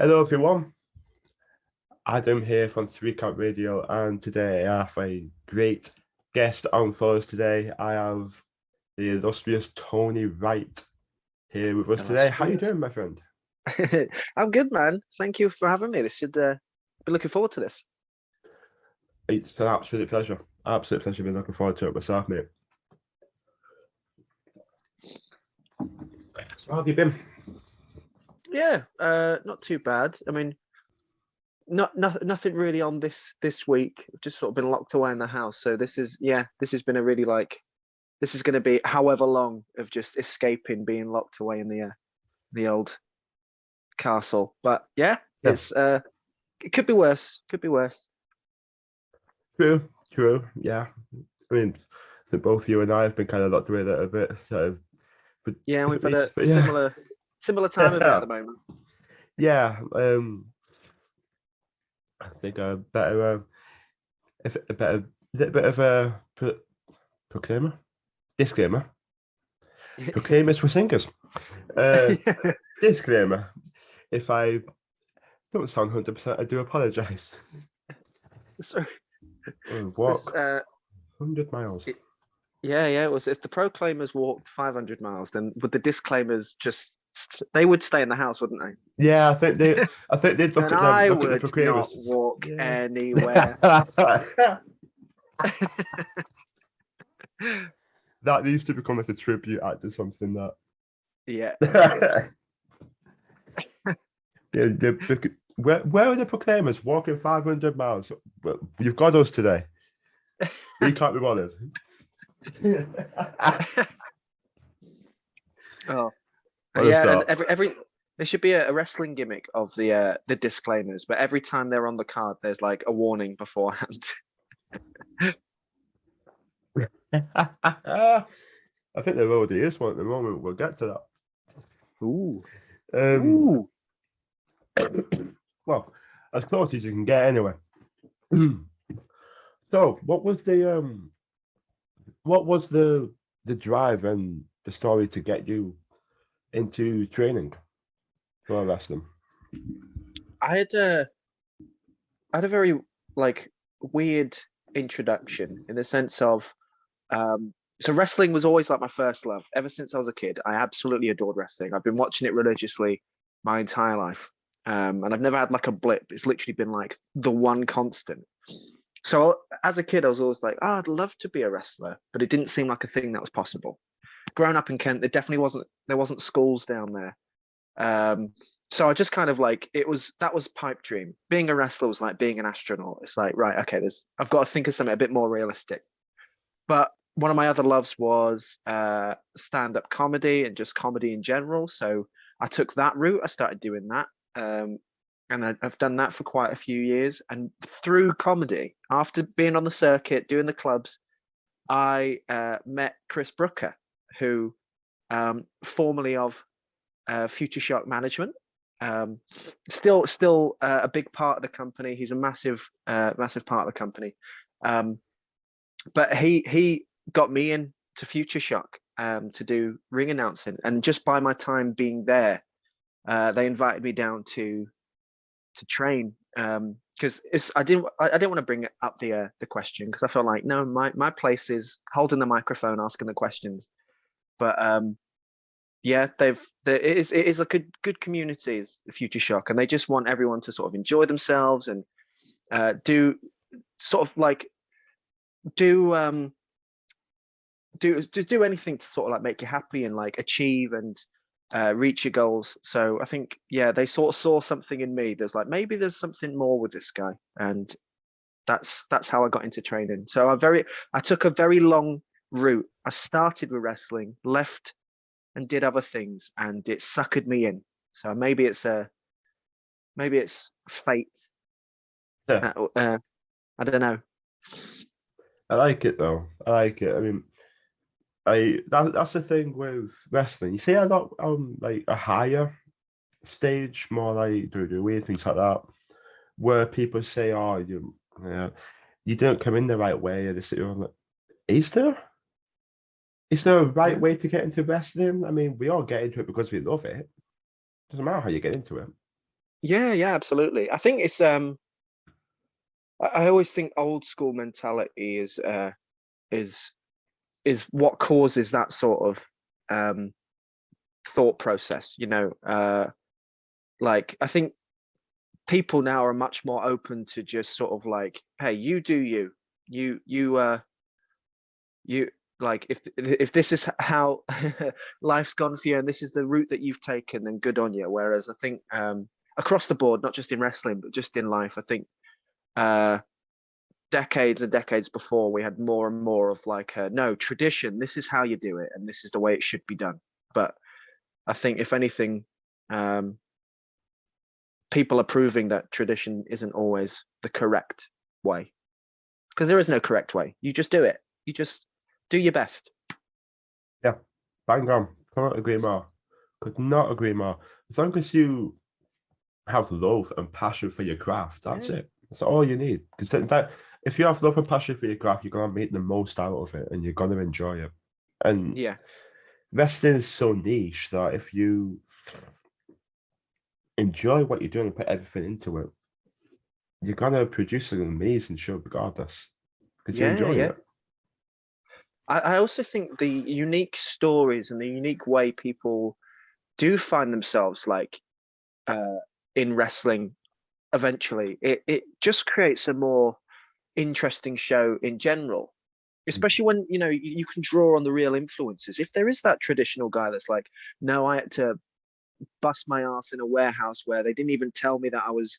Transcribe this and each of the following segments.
Hello everyone, Adam here from Three Count Radio, and today I have a great guest on for us today. I have the illustrious Tony Wright here with us today. How you Illustrious. doing, my friend? I'm good, man. Thank you for having me. This should be looking forward to this. It's an absolute pleasure. Absolute pleasure. Been looking forward to it myself, mate. So how have you been? Yeah, not too bad. I mean, nothing really on this week. I've just sort of been locked away in the house. So this has been a really this is going to be however long of just escaping being locked away in the old castle. But yeah, Yeah. it's it could be worse. Could be worse. True. Yeah. I mean, so both you and I have been kind of locked away a little bit. So, but Yeah, we've had a but yeah. similar time of it at the moment. Yeah. I think a better, a better, little bit of a proclaimer, disclaimer. Proclaimers for singers. Disclaimer. If I don't sound 100%, I do apologise. Sorry. Walk 100 miles. Yeah, it was. If the proclaimers walked 500 miles, then would the disclaimers they would stay in the house, wouldn't they? Yeah, I think they'd look And at them. I Look at the would proclaimers. not walk anywhere. That needs to become like a tribute act or something. That. Yeah. Yeah. Where are the proclaimers walking 500 miles? Well, you've got us today. We can't be bothered. Oh, What a yeah. start. And every there should be a wrestling gimmick of the disclaimers, but every time they're on the card, there's like a warning beforehand. I think there already is one at the moment. We'll get to that. Ooh. Well, as close as you can get anyway. So, what was the drive and the story to get you into training for wrestling? I had a very weird introduction in the sense of so wrestling was always like my first love. Ever since I was a kid, I absolutely adored wrestling. I've been watching it religiously my entire life. And I've never had like a blip. It's literally been like the one constant. So as a kid, I was always like, oh, I'd love to be a wrestler, but it didn't seem like a thing that was possible. Growing up in Kent, there wasn't schools down there. So I just kind of that was pipe dream. Being a wrestler was like being an astronaut. It's like, right, okay, I've got to think of something a bit more realistic. But one of my other loves was stand-up comedy and just comedy in general. So I took that route. I started doing that. And I've done that for quite a few years. And through comedy, after being on the circuit, doing the clubs, I met Chris Brooker, who formerly of Future Shock Management, still a big part of the company. He's a massive part of the company. But he got me into Future Shock to do ring announcing, and just by my time being there, they invited me down to train because I didn't want to bring up the question because I felt like no, my place is holding the microphone, asking the questions. But yeah, it is like a good community, is the Future Shock, and they just want everyone to sort of enjoy themselves and do anything to sort of like make you happy and like achieve and reach your goals. So I think, yeah, they sort of saw something in me. There's like, maybe there's something more with this guy. And that's how I got into training. So I took a very long route. I started with wrestling, left and did other things, and it suckered me in. So maybe it's fate. Yeah. I don't know. I like it though. I like it. I mean, that's the thing with wrestling. You see a lot on like a higher stage, more like WWE, things like that, where people say, "Oh, you don't come in the right way." And this, like, is there a right way to get into wrestling? I mean, we all get into it because we love it. Doesn't matter how you get into it. Yeah, absolutely. I think it's I always think old school mentality is is what causes that sort of um thought process, you know. Like I think people now are much more open to just sort of like, hey, you do you. You like if this is how life's gone for you and this is the route that you've taken, then good on you. Whereas I think across the board, not just in wrestling, but just in life, I think uh decades and decades before we had more and more of like no tradition, this is how you do it and this is the way it should be done. But I think if anything, um people are proving that tradition isn't always the correct way, because there is no correct way. You just do it. You just do your best. Yeah, bang on. Cannot agree more. Could not agree more. As long as you have love and passion for your craft, that's Yeah. it. That's all you need. Because that, if you have love and passion for your craft, you're gonna make the most out of it, and you're gonna enjoy it. And Yeah. wrestling is so niche that if you enjoy what you're doing and put everything into it, you're gonna produce an amazing show regardless because you're Yeah. enjoying Yeah. it. I also think the unique stories and the unique way people do find themselves like uh, in wrestling eventually, it just creates a more interesting show in general, especially when you know you can draw on the real influences. If there is that traditional guy that's like, no, I had to bust my ass in a warehouse where they didn't even tell me that I was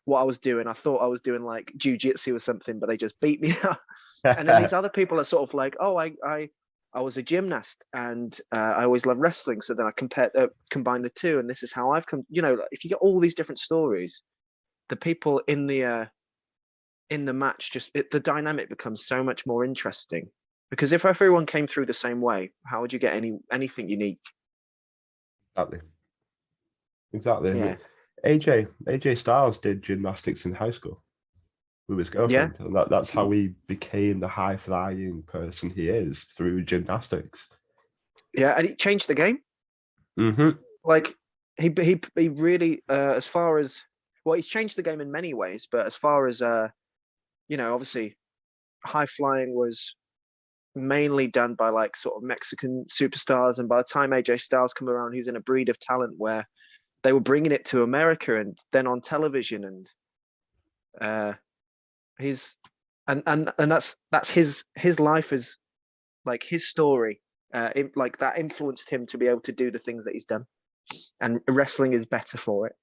what I was doing. I thought I was doing like jujitsu or something, but they just beat me up. And then these other people are sort of like, oh, I was a gymnast and I always loved wrestling. So then I combine the two, and this is how I've come. You know, if you get all these different stories, the people in the match the dynamic becomes so much more interesting. Because if everyone came through the same way, how would you get anything unique? Exactly. Exactly. I mean, Yeah, AJ Styles did gymnastics in high school with his yeah, girlfriend, and that's how he became the high flying person he is through gymnastics. yeah, and it changed the game. Hmm. Like he really as far as well, he's changed the game in many ways, but as far as you know, obviously high flying was mainly done by like sort of Mexican superstars, and by the time AJ Styles come around, he's in a breed of talent where they were bringing it to America and then on television, and uh he's and that's his life is like his story, like that influenced him to be able to do the things that he's done, and wrestling is better for it.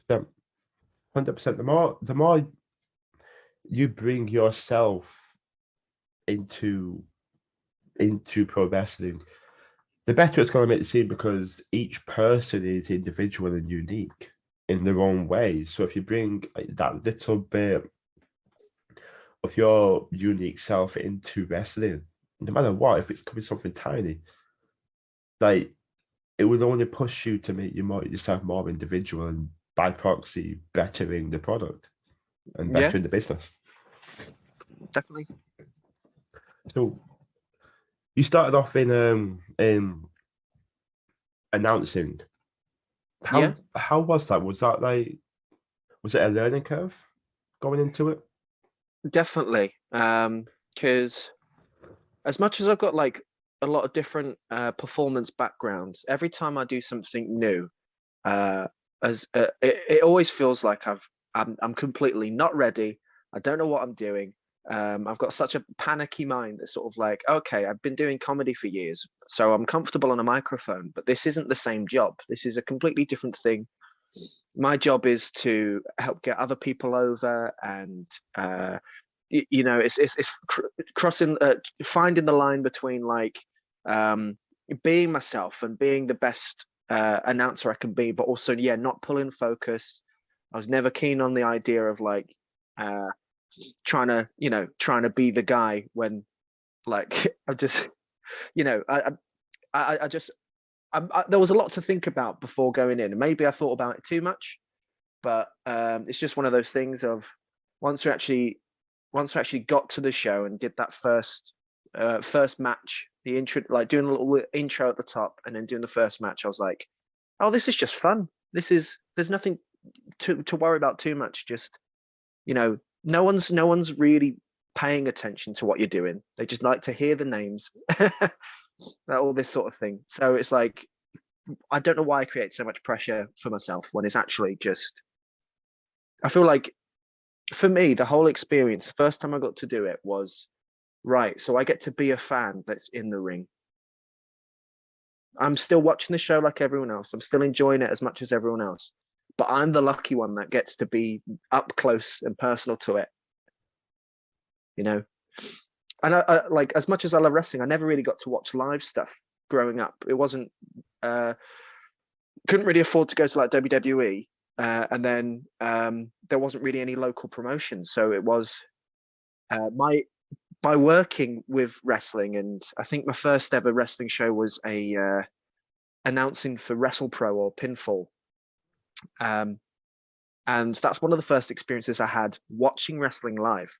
100%. 100%. The more you bring yourself into pro wrestling, the better it's going to make the scene because each person is individual and unique in their own way. So if you bring that little bit of your unique self into wrestling, no matter what, if it's could be something tiny, like it will only push you to make yourself more individual and by proxy bettering the product and Yeah, bettering the business. definitely. So you started off in announcing. Yeah, How was that? Was it a learning curve going into it? definitely. Because as much as I've got like a lot of different performance backgrounds, every time I do something new, uh, it always feels like I'm completely not ready. I don't know what I'm doing. I've got such a panicky mind that's sort of like, okay, I've been doing comedy for years, so I'm comfortable on a microphone, but this isn't the same job. This is a completely different thing. My job is to help get other people over, and you know, it's crossing, finding the line between like um, being myself and being the best announcer I can be, but also, yeah, not pulling focus. I was never keen on the idea of like uh, trying to be the guy when like I just, you know, I just, there was a lot to think about before going in, and maybe I thought about it too much, but it's just one of those things of once we actually once we actually got to the show and did that first match, the intro, like doing a little intro at the top and then doing the first match, I was like, oh, this is just fun. There's nothing to worry about too much. Just, no one's really paying attention to what you're doing. They just like to hear the names, all this sort of thing. So it's like, I don't know why I create so much pressure for myself when it's actually just, I feel like for me, the whole experience, the first time I got to do it was, right, so I get to be a fan that's in the ring. I'm still watching the show like everyone else. I'm still enjoying it as much as everyone else. But I'm the lucky one that gets to be up close and personal to it. And I like, as much as I love wrestling, I never really got to watch live stuff growing up. It wasn't, couldn't really afford to go to like WWE. And then there wasn't really any local promotion. So it was by working with wrestling, and I think my first ever wrestling show was a announcing for WrestlePro or Pinfall. And that's one of the first experiences I had watching wrestling live.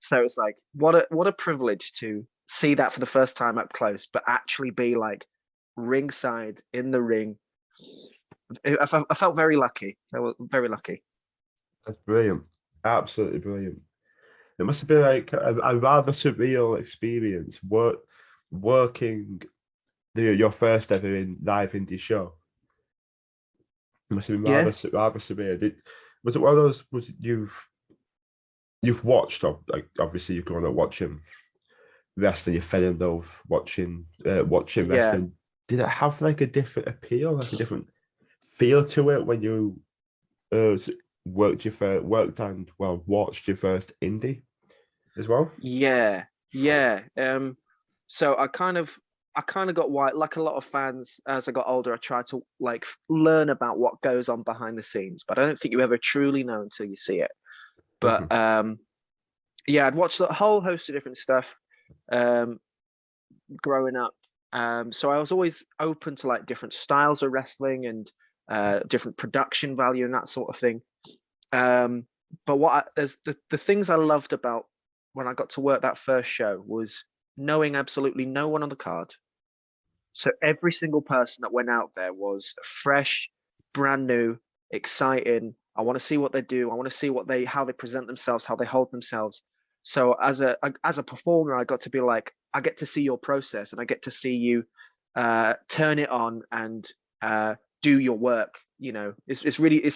So it's like, what a privilege to see that for the first time up close, but actually be like ringside in the ring. I felt very lucky. I was very lucky. That's brilliant. Absolutely brilliant. It must have been like a rather surreal experience working your first ever live indie show. It must have been rather surreal. Was it one of those? Was it you've watched, like obviously you've grown up watching wrestling, you fell in love watching wrestling. Did it have like a different appeal, like a different feel to it when you watched your first indie as well? Yeah. So I kind of got white, like a lot of fans. As I got older, I tried to like learn about what goes on behind the scenes, but I don't think you ever truly know until you see it. But I'd watched a whole host of different stuff growing up. So I was always open to like different styles of wrestling and different production value and that sort of thing. But there's the things I loved about when I got to work that first show was knowing absolutely no one on the card. So every single person that went out there was fresh, brand new, exciting. I want to see what they do. I want to see how they present themselves, how they hold themselves. So as a performer, I got to be like, I get to see your process, and I get to see you turn it on and do your work. It's really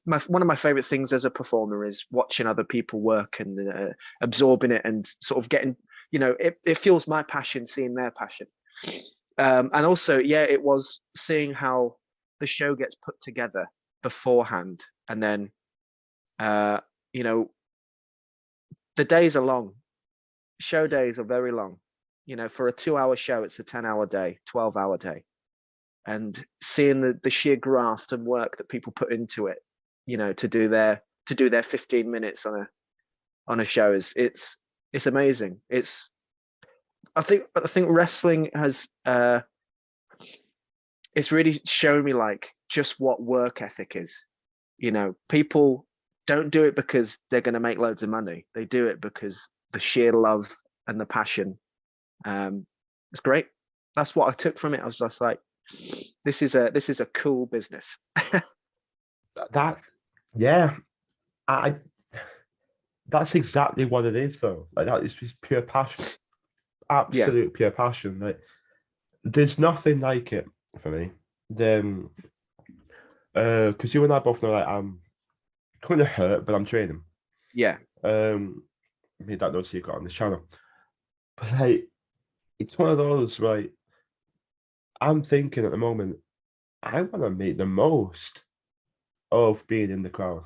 one of my favorite things as a performer is watching other people work and absorbing it and sort of getting, it fuels my passion, seeing their passion. And also, it was seeing how the show gets put together beforehand, and then the days are long. Show days are very long. For a 2-hour show, it's a 10-hour day, 12-hour day. And seeing the sheer graft and work that people put into it, to do their 15 minutes on a show it's amazing. I think wrestling has it's really shown me like just what work ethic is. People don't do it because they're going to make loads of money. They do it because the sheer love and the passion. It's great. That's what I took from it. I was just like, this is a cool business. That's exactly what it is, though. Like that is just pure passion, absolute pure passion. Like there's nothing like it for me. Then, because you and I both know, like I'm kind of hurt, but I'm training. Yeah. Made that no secret on this channel, but like it's one of those, right? I'm thinking at the moment, I want to make the most of being in the crowd.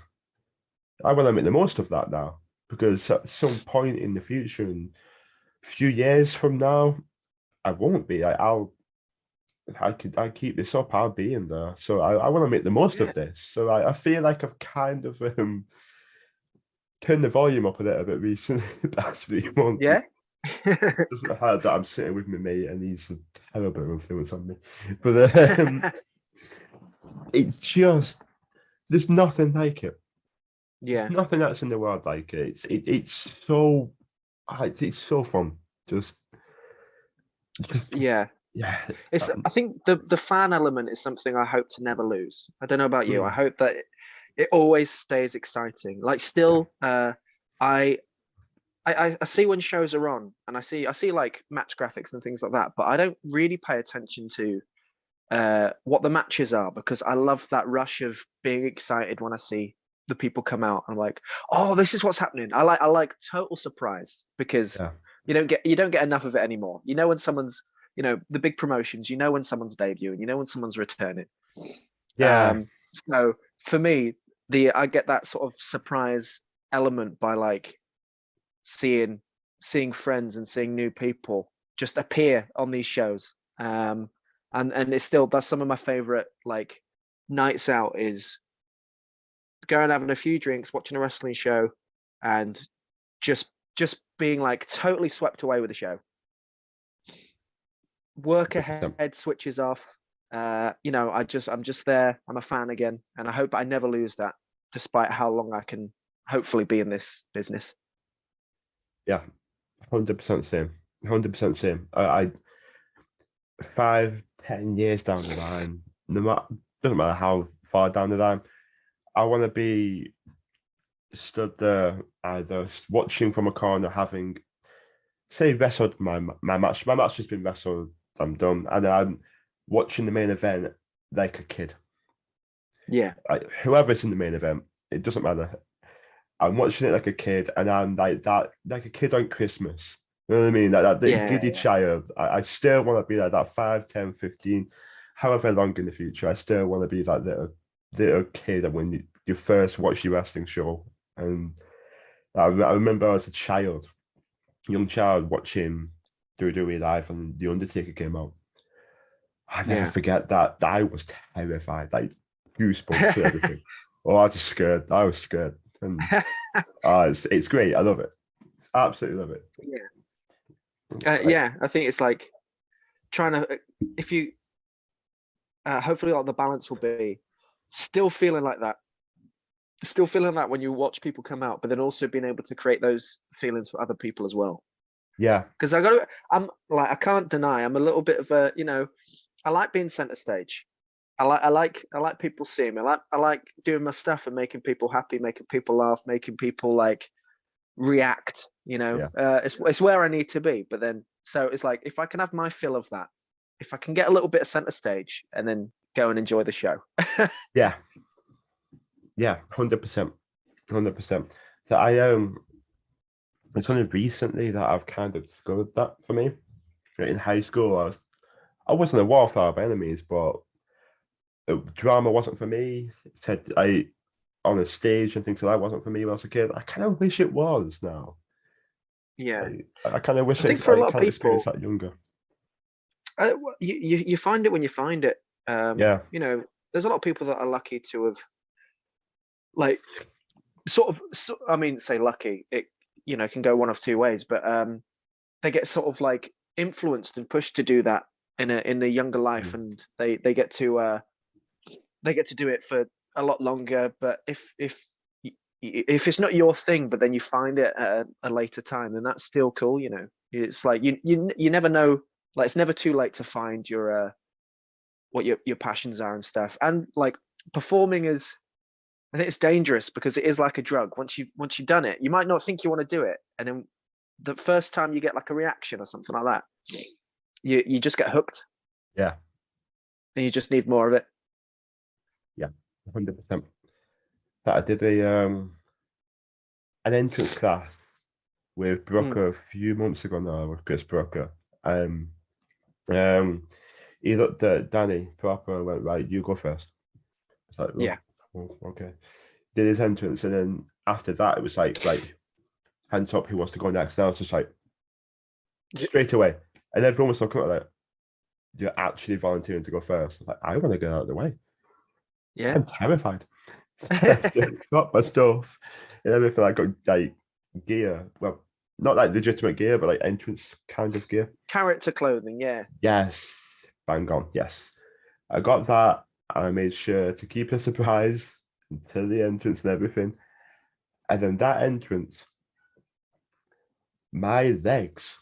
I want to make the most of that now, because at some point in the future, in a few years from now, I won't be. I keep this up, I'll be in there. So I want to make the most of this. So I feel like I've kind of turned the volume up a little bit recently the past 3 months. Yeah. Doesn't hurt that I'm sitting with my mate and he's a terrible influence on me. But it's just, there's nothing like it. There's nothing else in the world like it. It's so fun. Just yeah. Yeah. I think the fan element is something I hope to never lose. I don't know about you. I Mm, hope that it always stays exciting. Like yeah. still, I I see when shows are on, and I see like match graphics and things like that, but I don't really pay attention to what the matches are, because I love that rush of being excited when I see the people come out. I'm like, oh, this is what's happening. I like total surprise, because Yeah. you don't get enough of it anymore. You know when someone's, you know, the big promotions, you know when someone's debuting, you know when someone's returning. Yeah. So for me, the I get that sort of surprise element by like seeing friends and seeing new people just appear on these shows. And it's still, that's some of my favorite like nights out, is going having a few drinks, watching a wrestling show, and just being like totally swept away with the show. Work 100%. ahead, switches off. You know, I'm just there. I'm a fan again, and I hope I never lose that, despite how long I can hopefully be in this business. Yeah. 100% same. 100% same. I 5, 10 years down the line, no matter doesn't matter how far down the line, I want to be stood there either watching from a corner, having say wrestled my match. My match has been wrestled. I'm done, and I'm watching the main event like a kid. Yeah, Like whoever's in the main event, it doesn't matter. I'm watching it like a kid, and I'm like that, like a kid on Christmas. You know what I mean? That yeah, giddy child. I still want to be like that 5, 10, 15, however long in the future. I still want to be that little kid when you first watch your wrestling show. And I remember as a child, young child, watching WWE Live and The Undertaker came out. I never yeah. forget that. I was terrified, like goosebumps and everything. Oh, I was just scared. I was scared. And it's great. I love it. Absolutely love it. Yeah, Like, yeah. I think it's like trying to, if you, hopefully, like the balance will be still feeling like that, still feeling that when you watch people come out, but then also being able to create those feelings for other people as well. yeah, Because I'm like, I can't deny, I'm a little bit of a, you know, I like being center stage. I like people seeing me. I like doing my stuff and making people happy, making people laugh, making people like react. You know, yeah, it's where I need to be. But then, so it's like if I can have my fill of that, if I can get a little bit of center stage, and then go and enjoy the show. yeah, yeah. 100%, 100%. So it's only recently that I've kind of discovered that for me. In high school, I wasn't a wallflower by any means, but drama wasn't for me. Said I on a stage and things like that wasn't for me when I was a kid. I kind of wish it was now. Yeah, I kind of I wish think for a I lot of kind of experienced people, that younger. you find it when you find it. Yeah, You know, there's a lot of people that are lucky to have like sort of. I mean, say lucky. It, you know, can go one of two ways, but they get sort of like influenced and pushed to do that in a younger life, mm, and they get to do it for a lot longer. But if it's not your thing, but then you find it at a later time, then that's still cool. You know, it's like you never know. Like it's never too late to find your what your passions are and stuff. And like performing is, I think it's dangerous because it is like a drug. Once you've done it, you might not think you want to do it, and then the first time you get like a reaction or something like that, you just get hooked, yeah, and you just need more of it. yeah, 100%. That I did a an entrance class with Mm, Brooker a few months ago now with Chris Brooker. Um, um, he looked at Danny proper and went, right, you go first. It's like, yeah. oh, okay. Did his entrance, and then after that, it was like, right, hands up, who wants to go next? And I was just like, straight away. And everyone was looking at like, you're actually volunteering to go first. I was like, I want to get out of the way. Yeah. I'm terrified. Got my stuff and everything. I got like gear. Well, not like legitimate gear, but like entrance kind of gear. Character clothing, yeah. Yes, bang on. Yes, I got that. I made sure to keep a surprise until the entrance and everything. And then that entrance, my legs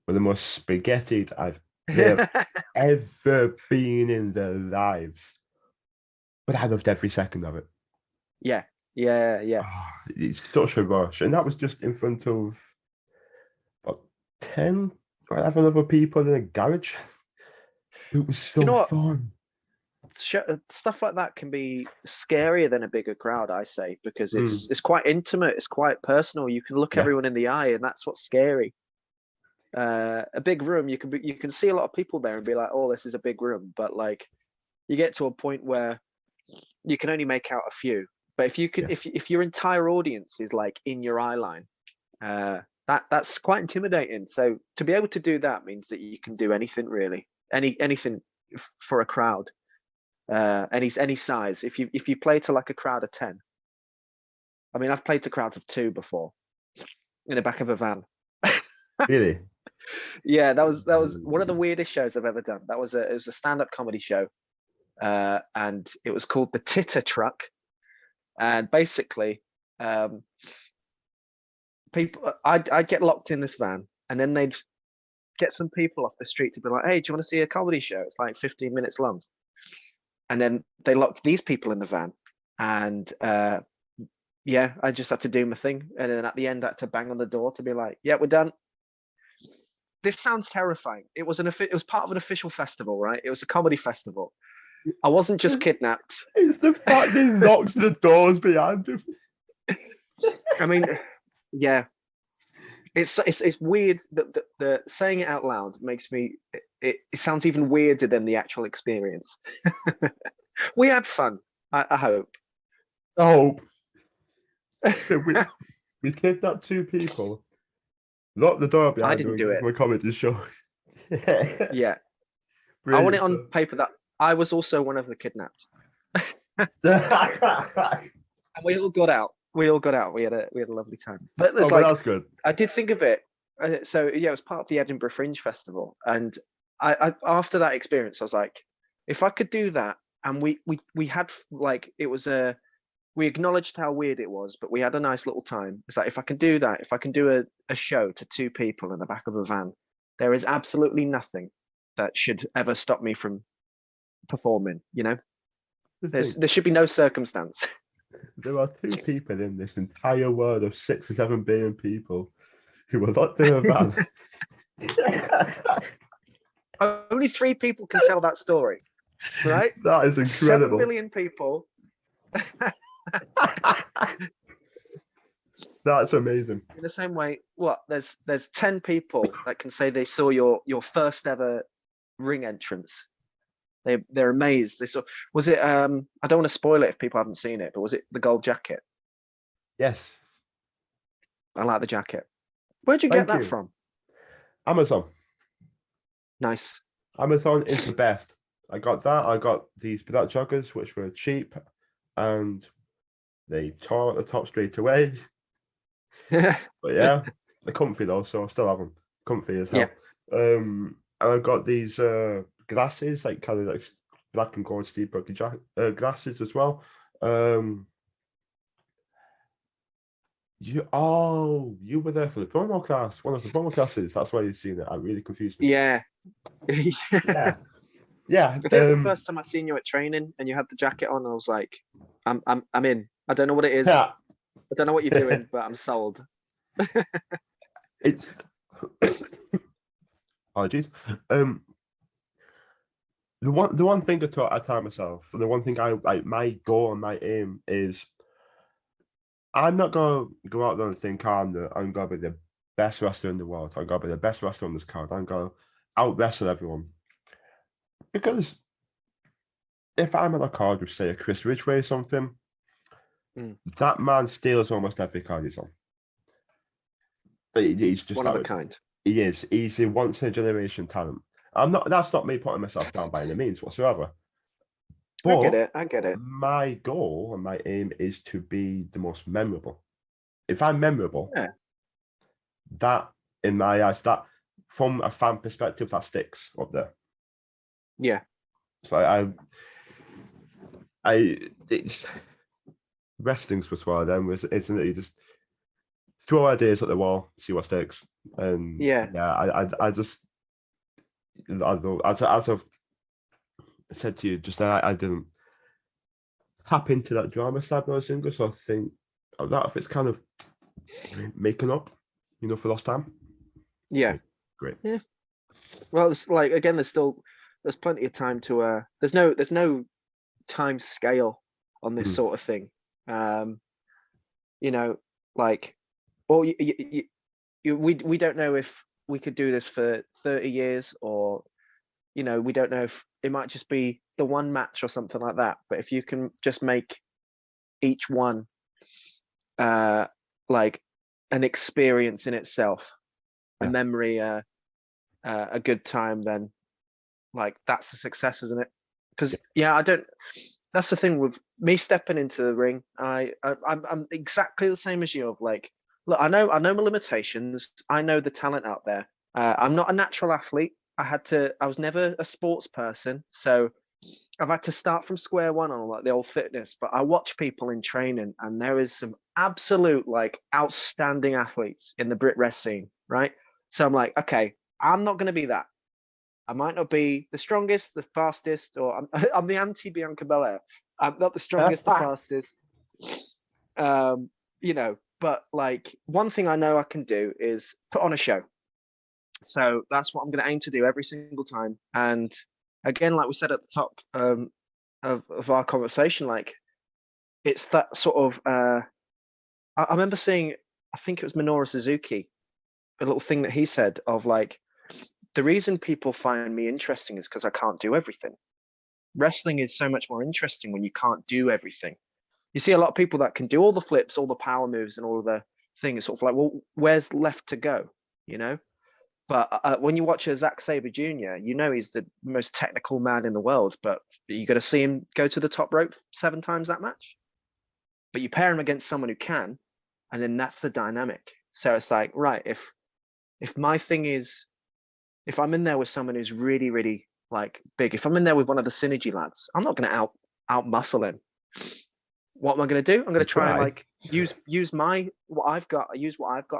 were the most spaghettied I've they've ever been in their lives. But I loved every second of it. Yeah. It's such a rush. And that was just in front of about 10 or 11 other people in a garage. It was so You know what? fun. Stuff like that can be scarier than a bigger crowd, I say, because Mm. it's quite intimate, it's quite personal. You can look Yeah. everyone in the eye, and that's what's scary. A big room, you can see a lot of people there and be like, oh, this is a big room, but like you get to a point where you can only make out a few. But if you can, Yeah. if your entire audience is like in your eye line, that's quite intimidating. So to be able to do that means that you can do anything really, anything for a crowd, any size. If you play to like a crowd of 10, I mean, I've played to crowds of 2 before in the back of a van. Really? Yeah, that was one of the weirdest shows I've ever done. It was a stand-up comedy show, and it was called the Titter Truck. And basically, people, I'd get locked in this van, and then they'd get some people off the street to be like, "Hey, do you want to see a comedy show? It's like 15 minutes long." And then they locked these people in the van, and yeah, I just had to do my thing, and then at the end, I had to bang on the door to be like, "Yeah, we're done." This sounds terrifying. It was part of an official festival, right? It was a comedy festival. I wasn't just kidnapped. It's the fact he locks the doors behind him. I mean, yeah, it's weird that the saying it out loud makes me. It sounds even weirder than the actual experience. We had fun. I hope. Oh, we kidnapped 2 people. Locked the door behind I didn't do it. My comedy show. Yeah, I want it on paper that I was also one of the kidnapped, and we all got out. We had a lovely time. But there's that's good. I did think of it. So yeah, it was part of the Edinburgh Fringe Festival, and I after that experience, I was like, if I could do that, and we had like it was we acknowledged how weird it was, but we had a nice little time. It's like if I can do that, if I can do a show to 2 people in the back of a van, there is absolutely nothing that should ever stop me from performing. You know, there should be no circumstance. There are 2 people in this entire world of 6 or 7 billion people who are locked in a van. Only 3 people can tell that story, right? That is incredible. 7 billion people. That's amazing. In the same way, there's 10 people that can say they saw your first ever ring entrance. They're amazed. They saw, was it I don't want to spoil it if people haven't seen it, but was it the gold jacket? Yes. I like the jacket. Where'd you get that from? Amazon. Nice. Amazon is the best. I got that. I got these black joggers, which were cheap, and they tore at the top straight away. But yeah, they're comfy though, so I still have them. Comfy as hell. Yeah. And I got these glasses, like kind of like black and gold Steve Bucky glasses as well. You were there for the promo class, one of the promo classes. That's why you've seen it. I really confused me. Yeah. Yeah. If it's the first time I seen you at training and you had the jacket on, I was like, I'm in. I don't know what it is. Yeah. I don't know what you're doing, but I'm sold. It's apologies. The one thing I tell myself, the one thing I like, my goal and my aim is, I'm not gonna go out there and think I'm gonna be the best wrestler in the world. I'm gonna be the best wrestler on this card. I'm gonna out wrestle everyone. Because if I'm on a card with, say, a Chris Ridgway or something, that man steals almost every card he's on. But he's just one of a kind. He is. He's a once in a generation talent. That's not me putting myself down by any means whatsoever. But I get it. My goal and my aim is to be the most memorable. If I'm memorable, that in my eyes, that from a fan perspective, that sticks up there. Yeah. So it's wrestling's was one of them, isn't it? You just throw ideas at the wall, see what sticks. And I just, as I've said to you just now, I didn't tap into that drama side when I was younger, so I think that if it's kind of making up, for lost time. Yeah. Great. Yeah. Well, it's like, again, there's plenty of time to there's no time scale on this sort of thing. Like, or we don't know if we could do this for 30 years, or we don't know if it might just be the one match or something like that. But if you can just make each one like an experience in itself, a memory, a good time, then like that's a success, isn't it? Because that's the thing with me stepping into the ring. I'm exactly the same as you. Of like, look, I know my limitations. I know the talent out there. I'm not a natural athlete. I was never a sports person, so I've had to start from square one on like the old fitness. But I watch people in training, and there is some absolute like outstanding athletes in the Brit Wres scene, right? So I'm like, okay, I'm not going to be that. I might not be the strongest, the fastest, or I'm the anti-Bianca Belair. I'm not the strongest, the fastest. But like one thing I know I can do is put on a show. So that's what I'm going to aim to do every single time. And again, like we said at the top of our conversation, like it's that sort of. I remember seeing, I think it was Minoru Suzuki, a little thing that he said of like, the reason people find me interesting is because I can't do everything. Wrestling is so much more interesting when you can't do everything. You see a lot of people that can do all the flips, all the power moves, and all of the things. Sort of like, well, where's left to go? But when you watch a Zack Sabre Jr., he's the most technical man in the world. But you got to see him go to the top rope 7 times that match. But you pair him against someone who can, and then that's the dynamic. So it's like, right, if my thing is, if I'm in there with someone who's really, really like big, if I'm in there with one of the Synergy lads, I'm not going to out muscle him. What am I going to do? I'm going to try and like use what I've got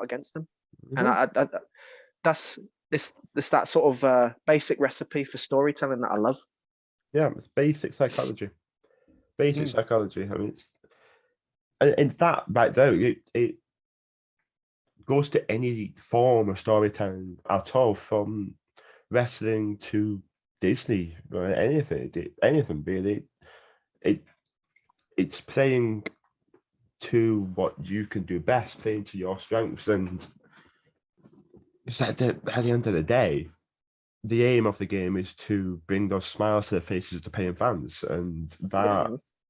against them. And I that's that sort of basic recipe for storytelling that I love. Yeah, it's basic psychology. Psychology. I mean, and that right there, it goes to any form of storytelling at all, from wrestling to Disney or anything really. It's playing to what you can do best, playing to your strengths, and it's at the end of the day, the aim of the game is to bring those smiles to the faces of the paying fans, and that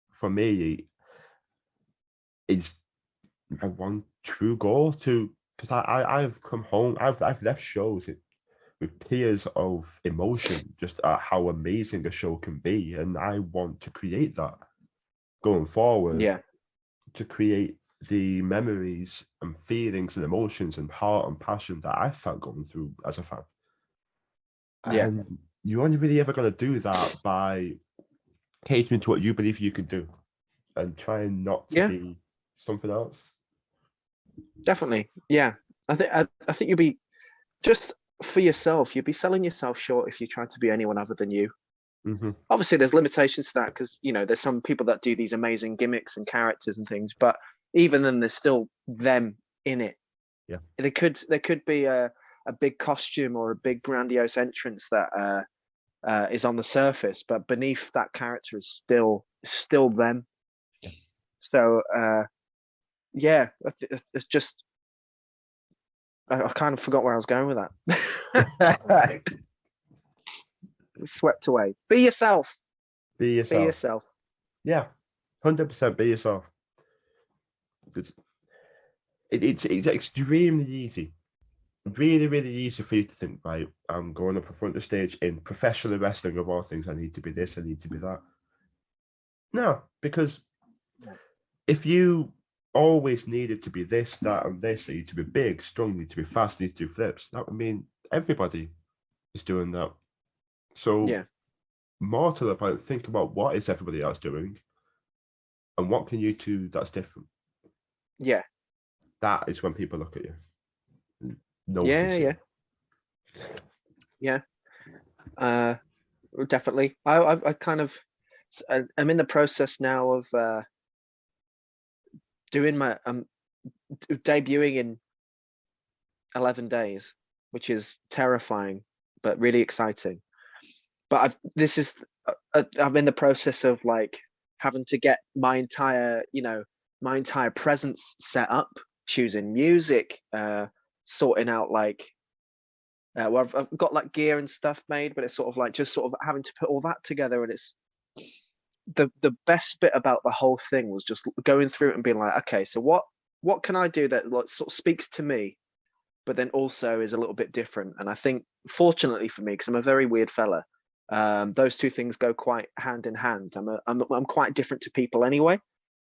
for me is my one true goal. Because I've come home, I've left shows with tears of emotion, just at how amazing a show can be, and I want to create that going forward. Yeah. To create the memories and feelings and emotions and heart and passion that I felt going through as a fan. Yeah. And you're only really ever going to do that by catering to what you believe you can do and trying not to be something else. Definitely. Yeah. I think you'll be, just for yourself, you'd be selling yourself short if you try to be anyone other than you. Obviously there's limitations to that, because there's some people that do these amazing gimmicks and characters and things, but even then there's still them in it. There could be a big costume or a big grandiose entrance that is on the surface, but beneath that character is still them. So it's just, I kind of forgot where I was going with that. Swept away. Be yourself. Be yourself. Yeah, 100% be yourself. It's extremely easy, really, really easy for you to think, right, I'm going up in front of the stage in professional wrestling, of all things, I need to be this, I need to be that. No, because if you always needed to be this, that, and this, you need to be big, strong, you need to be fast, you need to do flips, that would mean everybody is doing that. So more to the point, think about what is everybody else doing and what can you do that's different. Yeah. That is when people look at you. Yeah. Definitely. I kind of, I'm in the process now of doing my debuting in 11 days, which is terrifying but really exciting. But I'm in the process of like having to get my entire presence set up, choosing music, sorting out like well, I've got like gear and stuff made, but it's sort of like just sort of having to put all that together. And it's the best bit about the whole thing was just going through it and being like, okay, so what can I do that like sort of speaks to me, but then also is a little bit different. And I think fortunately for me, because I'm a very weird fella, those two things go quite hand in hand. I'm quite different to people anyway,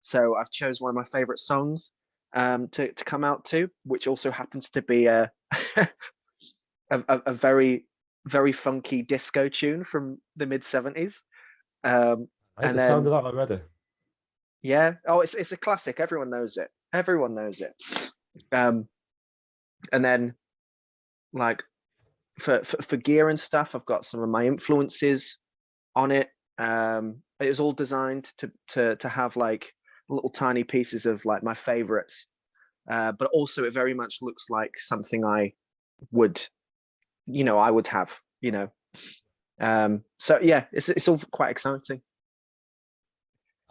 so I've chose one of my favorite songs to come out to, which also happens to be a very very funky disco tune from the mid 70s. I like And the sound then of that already. yeah, oh, it's a classic. Everyone knows it. Everyone knows it. And then like for gear and stuff, I've got some of my influences on it. It was all designed to have like little tiny pieces of like my favorites, but also it very much looks like something I would, I would have, So yeah, it's all quite exciting.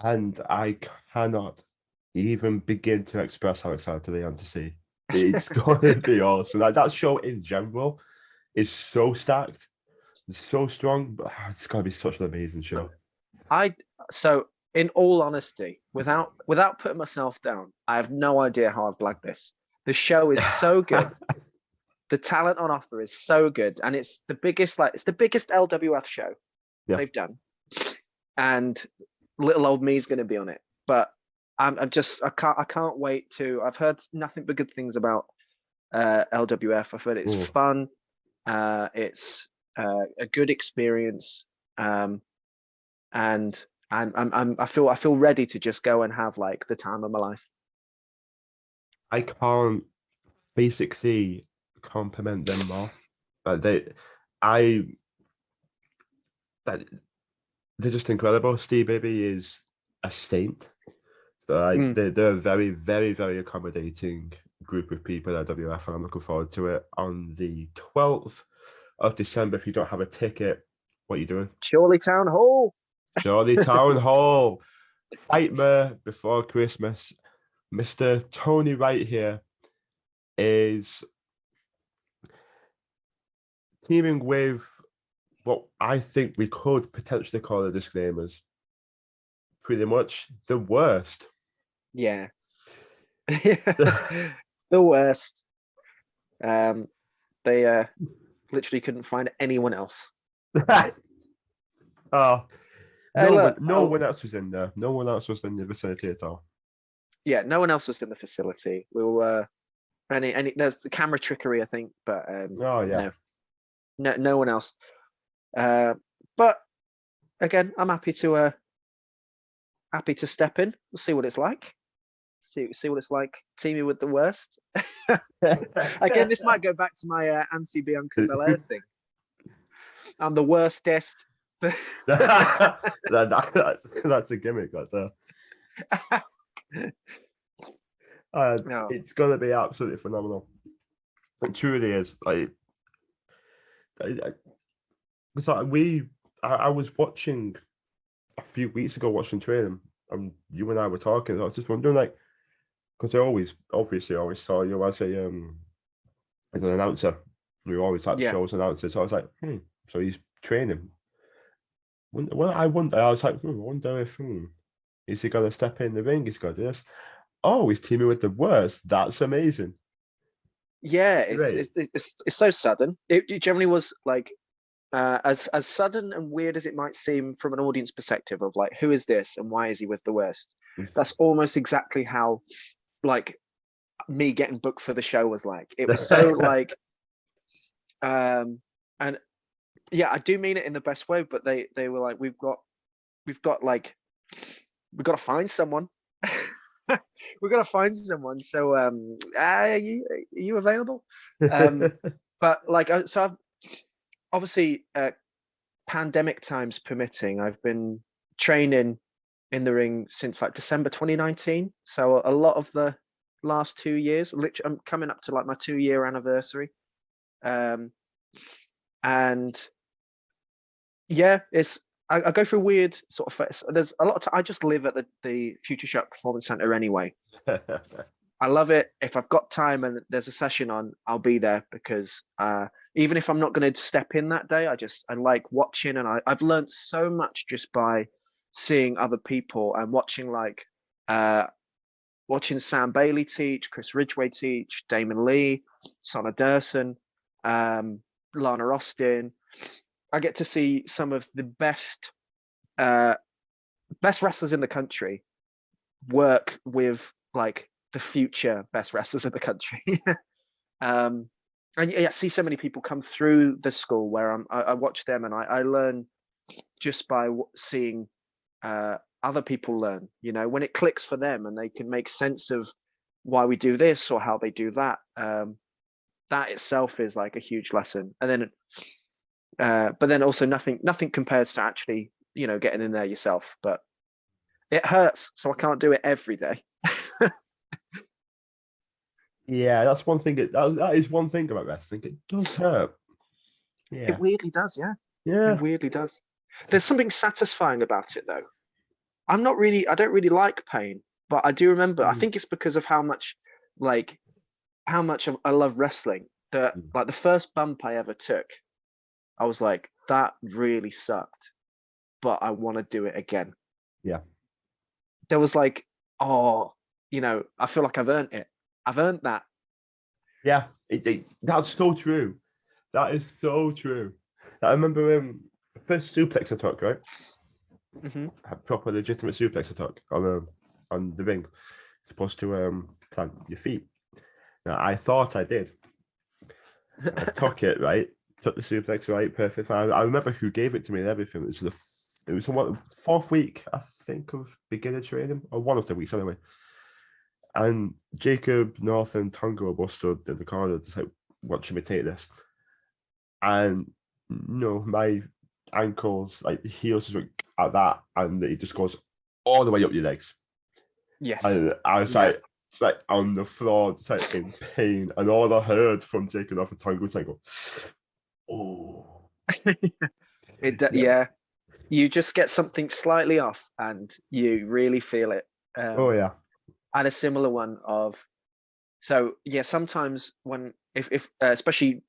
And I cannot even begin to express how excited I am to see. It's going to be awesome. Like, that show in general is so stacked, it's so strong, but it's going to be such an amazing show. So in all honesty, without putting myself down, I have no idea how I've blagged this. The show is so good. The talent on offer is so good, and it's the biggest LWF show they've done, and little old me is going to be on it. But I can't wait to. I've heard nothing but good things about LWF. I've heard it's fun. It's a good experience, and I feel ready to just go and have like the time of my life. I can't basically compliment them more. They're just incredible. Steve Baby is a saint. They're a very, very, very accommodating group of people at WF, and I'm looking forward to it on the 12th of December. If you don't have a ticket, what are you doing? Chorley Town Hall. Chorley Town Hall. Nightmare Before Christmas. Mr. Tony Wright here is teaming with what I think we could potentially call the Disclaimers. Pretty much the worst. Yeah. The worst. They literally couldn't find anyone else. No one else was in there. No one else was in the vicinity at all. Yeah, no one else was in the facility. We were there's the camera trickery, I think, but no one else. But again, I'm happy to step in. We'll see what it's like. See what it's like teaming with the worst. Again, this might go back to my Ansi Bianca Belair thing. I'm the worstest. That's a gimmick right there. No. It's gonna be absolutely phenomenal. It truly is. I was watching a few weeks ago, watching training, and you and I were talking. I was just wondering, like, because I always saw you as an announcer. We always had shows announcers. So I was like, so he's training. Well, I was like, I wonder if is he gonna step in the ring? He's gonna do this. Oh, he's teaming with the worst. That's amazing. Yeah, it's so sudden. It generally was like as sudden and weird as it might seem from an audience perspective of like, who is this and why is he with the worst? That's almost exactly how like me getting booked for the show was like. It was so like and yeah, I do mean it in the best way, but they were like, we've got to find someone. We've got to find someone. So are you available? But like, so I've obviously pandemic times permitting, I've been training in the ring since like December 2019. So a lot of the last 2 years, literally, I'm coming up to like my 2-year anniversary. And yeah, I go through weird sort of. There's a lot of I just live at the Future Shock Performance Center anyway. I love it. If I've got time and there's a session on, I'll be there because even if I'm not going to step in that day, I like watching, and I've learned so much just by seeing other people and watching watching Sam Bailey teach, Chris Ridgway teach, Damon Lee, Sonna Durson, Lana Austin. I get to see some of the best wrestlers in the country work with like the future best wrestlers in the country. And yeah, I see so many people come through the school where I watch them, and I learn just by seeing other people learn, you know, when it clicks for them and they can make sense of why we do this or how they do that. That itself is like a huge lesson. And then but then also nothing compares to actually, you know, getting in there yourself. But it hurts, so I can't do it every day. Yeah, that's one thing. That is one thing about wrestling. It does hurt. Yeah, It weirdly does, yeah. yeah. It weirdly does. There's something satisfying about it, though. I don't really like pain, but I do remember. I think it's because of how much I love wrestling. That like the first bump I ever took, I was like, that really sucked, but I want to do it again. Yeah. There was like, oh, you know, I feel like I've earned it. I've earned that. Yeah, that's so true. That is so true. I remember first suplex I took, right? A proper legitimate suplex I took on the ring. Supposed to plant your feet. Now I thought I did. I took it, right? Took the suplex, right? Perfect. I remember who gave it to me and everything. It was the fourth week, I think, of beginner training, or one of the weeks anyway. And Jacob, North, and Tonga were both stood in the corner, just like watching me take this. And no, my ankles, like the heels, just went at that, and it just goes all the way up your legs. Yes. And I was like, it's like on the floor, just like in pain, and all I heard from Jacob, North, and Tonga was like, "Oh, yeah." You just get something slightly off, and you really feel it. Oh yeah. I had a similar one of, so yeah, sometimes when if especially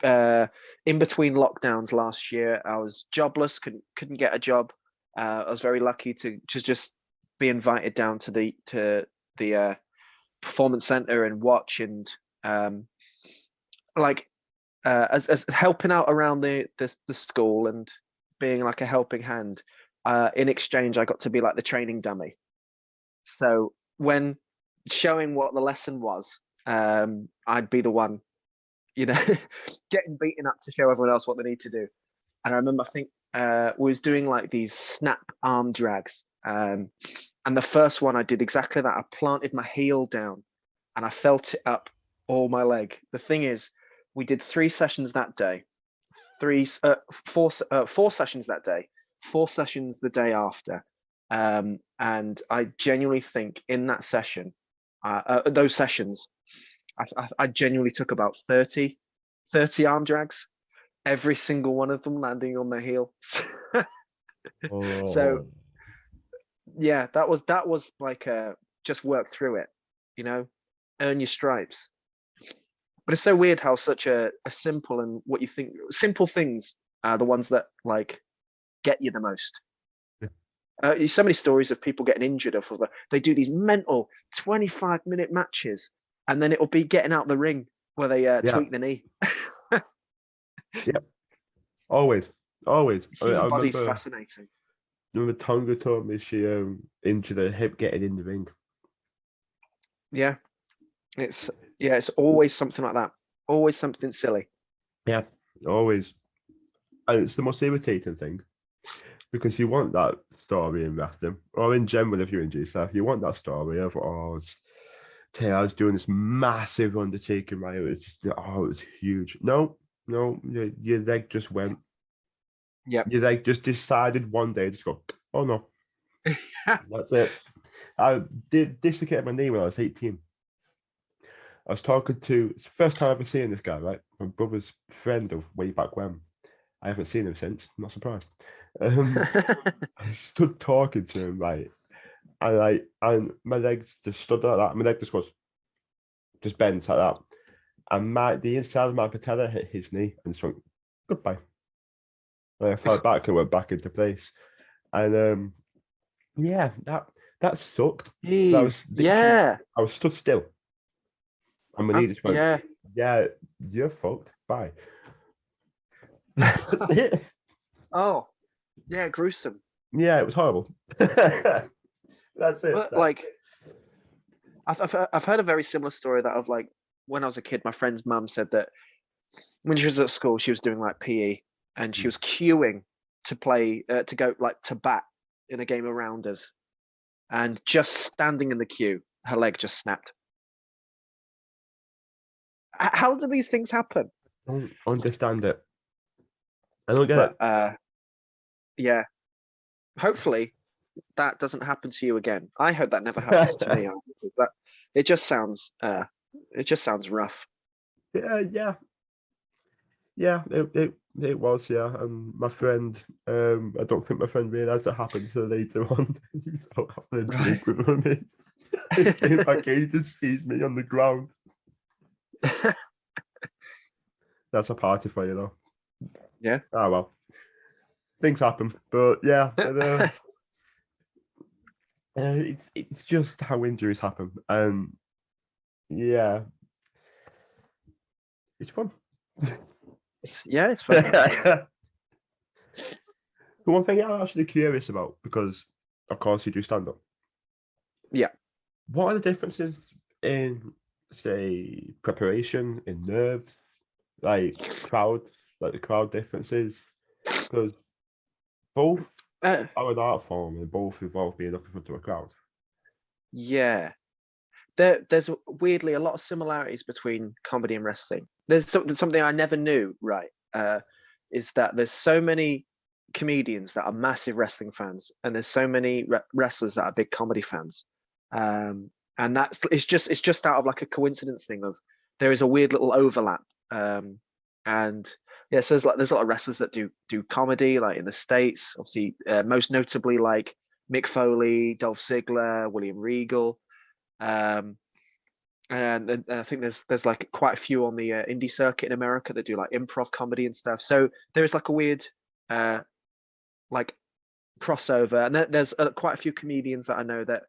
in between lockdowns last year, I was jobless, couldn't get a job. I was very lucky to just be invited down to the performance center and watch, and as helping out around the school and being like a helping hand. In exchange, I got to be like the training dummy. So when showing what the lesson was, I'd be the one, you know, getting beaten up to show everyone else what they need to do. And I remember, I think we was doing like these snap arm drags. And the first one I did exactly that. I planted my heel down and I felt it up all my leg. The thing is, we did 3 sessions that day, 4 sessions that day, 4 sessions the day after. And I genuinely think in that session, those sessions, I genuinely took about 30 arm drags, every single one of them landing on the heel. So yeah, that was like just work through it, you know, earn your stripes. But it's so weird how such a simple and what you think simple things are the ones that like get you the most. So many stories of people getting injured off of they do these mental 25-minute matches, and then it'll be getting out the ring where they tweak the knee. Yep. Always. Human body's fascinating. Remember Tonga told me she injured her hip getting in the ring. Yeah. It's always something like that. Always something silly. Yeah, always. And it's the most irritating thing. Because you want that story in wrestling, or in general, if you're in GSF, you want that story of, I was doing this massive undertaking, right? It was huge. No, your leg just went. Yep. You like just decided one day just go, oh no, that's it. I did dislocate my knee when I was 18. I was talking to, it's the first time I've ever seen this guy, right? My brother's friend of way back when. I haven't seen him since. I'm not surprised. I stood talking to him, right? And my legs just stood like that. My leg just goes, just bent like that. And the inside of my patella hit his knee and just went, goodbye. And I fell back and went back into place. And yeah, that sucked. That was Jeez. literally, Yeah. I was stood still. And my knee just went, Yeah. yeah, you're fucked. Bye. That's it. Oh, yeah. Gruesome. Yeah, it was horrible. That's it. But like, I've heard a very similar story that of like when I was a kid, my friend's mum said that when she was at school, she was doing like PE and she was queuing to play to go like to bat in a game of rounders, and just standing in the queue, her leg just snapped. How do these things happen? I don't understand it. I don't get But it. yeah, hopefully that doesn't happen to you again. I hope that never happens to me. That it just sounds rough. Yeah. It was, yeah. And my friend, I don't think my friend realised it happened until later on. He was out having a drink with my mates. He came back in, he just sees me on the ground. That's a party for you, though. Yeah. Ah, well. Things happen. But yeah, it's just how injuries happen. And yeah, it's fun. It's fun. The one thing I'm actually curious about, because of course you do stand up. Yeah. What are the differences in, say, preparation, in nerves, like the crowd differences? Because both Uh, are an art form and both involve being up in front of a crowd. yeah. There's weirdly a lot of similarities between comedy and wrestling. There's something I never knew, right? Is that there's so many comedians that are massive wrestling fans, and there's so many wrestlers that are big comedy fans. And it's just out of like a coincidence thing of there is a weird little overlap. And yeah, so there's a lot of wrestlers that do comedy, like in the States, obviously, most notably like Mick Foley, Dolph Ziggler, William Regal. Um, and I think there's like quite a few on the indie circuit in America that do like improv comedy and stuff. So there's like a weird like crossover, and there's quite a few comedians that I know that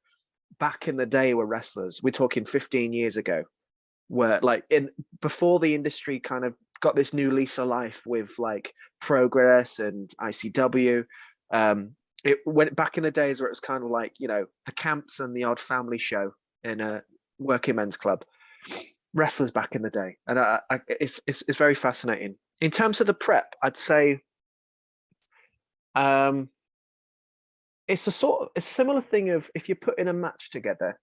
back in the day were wrestlers. We're talking 15 years ago, were like before the industry kind of got this new lease of life with like Progress and ICW. It went back in the days where it was kind of like, you know, the Camps and the Odd Family show in a working men's club. Wrestlers back in the day, and it's very fascinating. In terms of the prep, I'd say it's a similar thing of if you're putting a match together,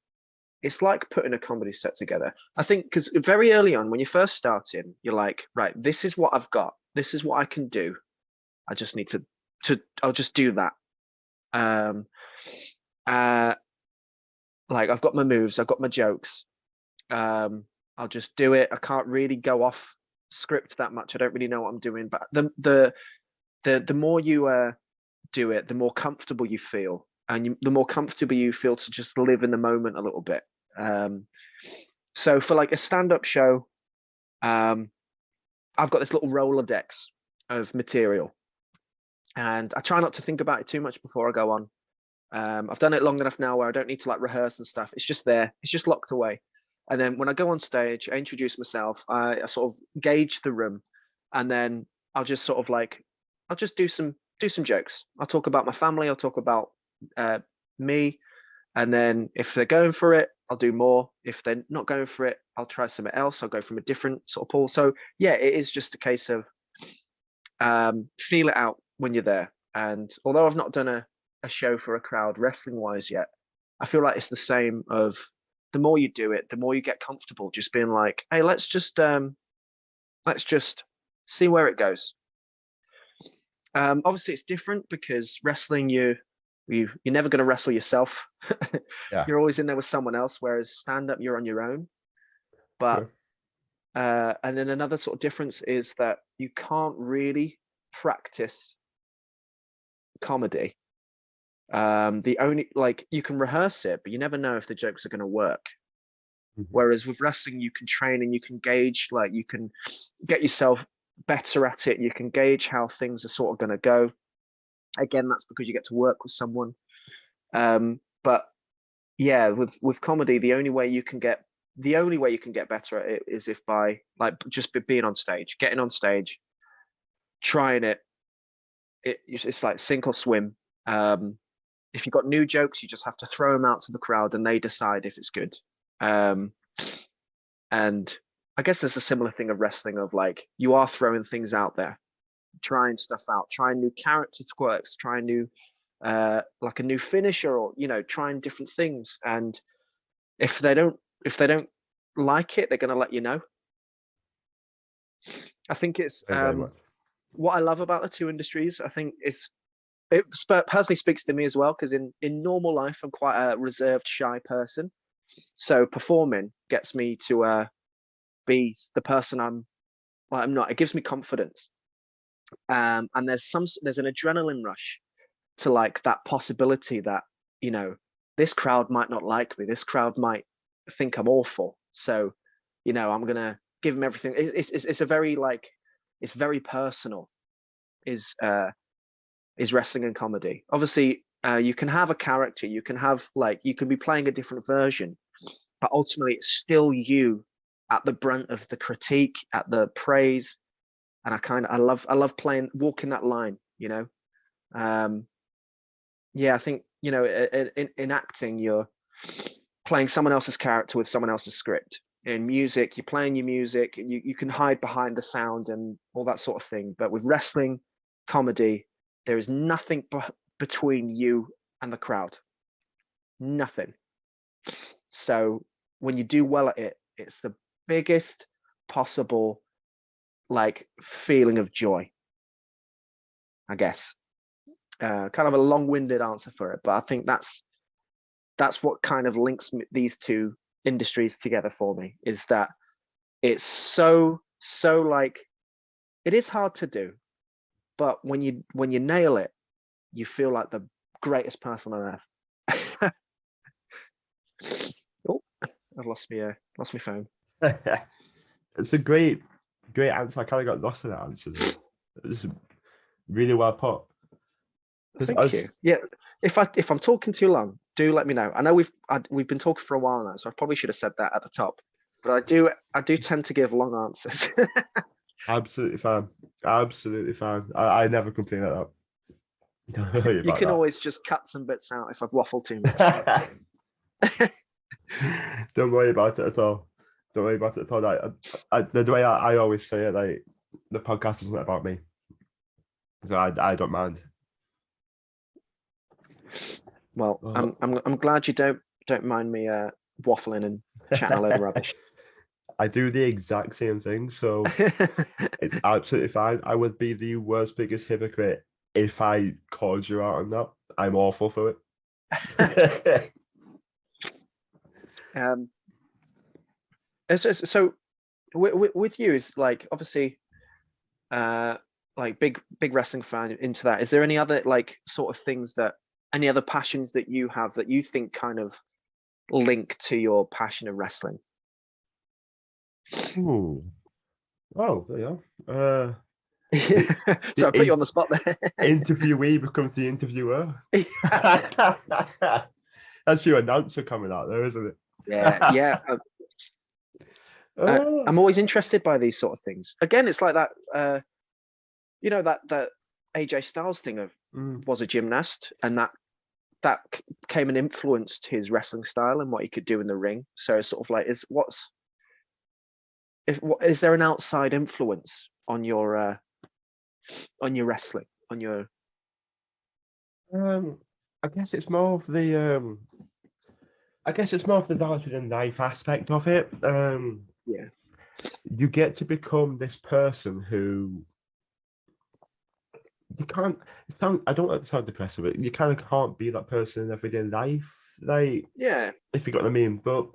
it's like putting a comedy set together. I think because very early on, when you're first starting, you're like, right, this is what I've got, this is what I can do. I just need to I'll just do that. Like I've got my moves, I've got my jokes. I'll just do it. I can't really go off script that much. I don't really know what I'm doing, but the more you do it, the more comfortable you feel, and the more comfortable you feel to just live in the moment a little bit. So for like a stand-up show, I've got this little Rolodex of material, and I try not to think about it too much before I go on. I've done it long enough now where I don't need to like rehearse and stuff. It's just there. It's just locked away. And then when I go on stage, I introduce myself. I sort of gauge the room, and then I'll just sort of like, I'll just do some jokes. I'll talk about my family. I'll talk about me. And then if they're going for it, I'll do more. If they're not going for it, I'll try something else. I'll go from a different sort of pool. So yeah, it is just a case of feel it out when you're there. And although I've not done a show for a crowd wrestling wise yet, I feel like it's the same of the more you do it, the more you get comfortable just being like, hey, let's just see where it goes. Obviously, it's different because wrestling, you're never going to wrestle yourself. Yeah. You're always in there with someone else, whereas stand-up, you're on your own. But and then another sort of difference is that you can't really practice comedy. The only, like, you can rehearse it, but you never know if the jokes are going to work. Whereas with wrestling, you can train and you can gauge, like, you can get yourself better at it. You can gauge how things are sort of going to go. Again, that's because you get to work with someone. But yeah, with comedy, the only way you can get better at it is if by, like, just being on stage, getting on stage, trying it. It's like sink or swim. If you've got new jokes, you just have to throw them out to the crowd and they decide if it's good. And I guess there's a similar thing of wrestling, of like, you are throwing things out there, trying stuff out, trying new character quirks, trying new, like a new finisher, or, you know, trying different things. And if they don't like it, they're going to let you know. I think it's what I love about the two industries. I think it personally speaks to me as well, because in normal life, I'm quite a reserved, shy person. So performing gets me to be the person I'm not. It gives me confidence. And there's an adrenaline rush to, like, that possibility that, you know, this crowd might not like me. This crowd might think I'm awful. So, you know, I'm gonna give them everything. It's a very, like, it's very personal. Is wrestling and comedy. Obviously, you can have a character. You can have, like, you can be playing a different version, but ultimately, it's still you at the brunt of the critique, at the praise. And I love walking that line, you know. Yeah, I think, you know, in acting, you're playing someone else's character with someone else's script. In music, you're playing your music, and you can hide behind the sound and all that sort of thing. But with wrestling, comedy, there is nothing between you and the crowd. Nothing. So when you do well at it, it's the biggest possible, like, feeling of joy, I guess. Kind of a long-winded answer for it, but I think that's what kind of links these two industries together for me, is that it's so like, it is hard to do, but when you nail it, you feel like the greatest person on earth. Oh, I've lost my phone. It's a great answer. I kind of got lost in that answer. It's really well put. Thank you. Yeah, if I'm talking too long, do let me know. I know we've been talking for a while now, so I probably should have said that at the top. But I do tend to give long answers. Absolutely fine. Absolutely fine. I never complain like that. You can always just cut some bits out if I've waffled too much. Don't worry about it at all. Don't worry about it at all. The way I always say it, like, the podcast isn't about me, so I don't mind. Well, I'm glad you don't mind me waffling and chatting a load of rubbish. I do the exact same thing, so it's absolutely fine. I would be the world's biggest hypocrite if I called you out on that. I'm awful for it. So with you, is, like, obviously, like, big wrestling fan into that. Is there any other, like, sort of things any other passions that you have that you think kind of link to your passion of wrestling? Ooh. Oh, there you are. So I put you on the spot there. Interviewee becomes the interviewer. That's your announcer coming out there, isn't it? Yeah. I'm always interested by these sort of things. Again, it's like that. You know, that AJ Styles thing of was a gymnast, and that came and influenced his wrestling style and what he could do in the ring. So it's sort of like, is there an outside influence on your wrestling, on your? I guess it's more of the larger than life aspect of it. Yeah. You get to become this person who you can't. I don't like to sound depressive, but you kind of can't be that person in everyday life. Like, Yeah, if you got what I mean. But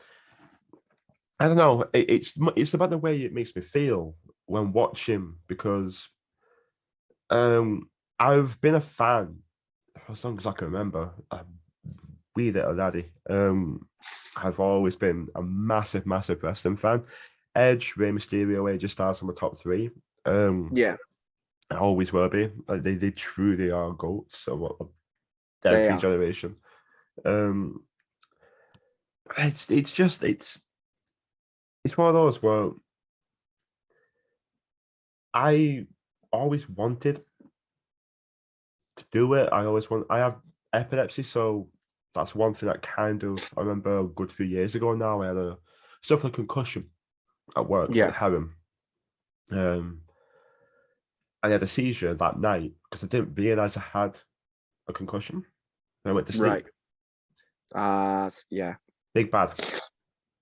I don't know. It's about the way it makes me feel when watching because I've been a fan for as long as I can remember. Wee little laddie. I've always been a massive, massive wrestling fan. Edge, Rey Mysterio, AJ Styles are my top three. yeah, I always will be. Like they truly are goats of they every are. generation. Um, it's one of those where I always wanted to do it. I have epilepsy, so that's one thing that kind of I remember a good few years ago now. I had a suffered a concussion at work Yeah, at Heron. Um, I had a seizure that night because I didn't realize I had a concussion. I went to right. sleep, Yeah, big bad,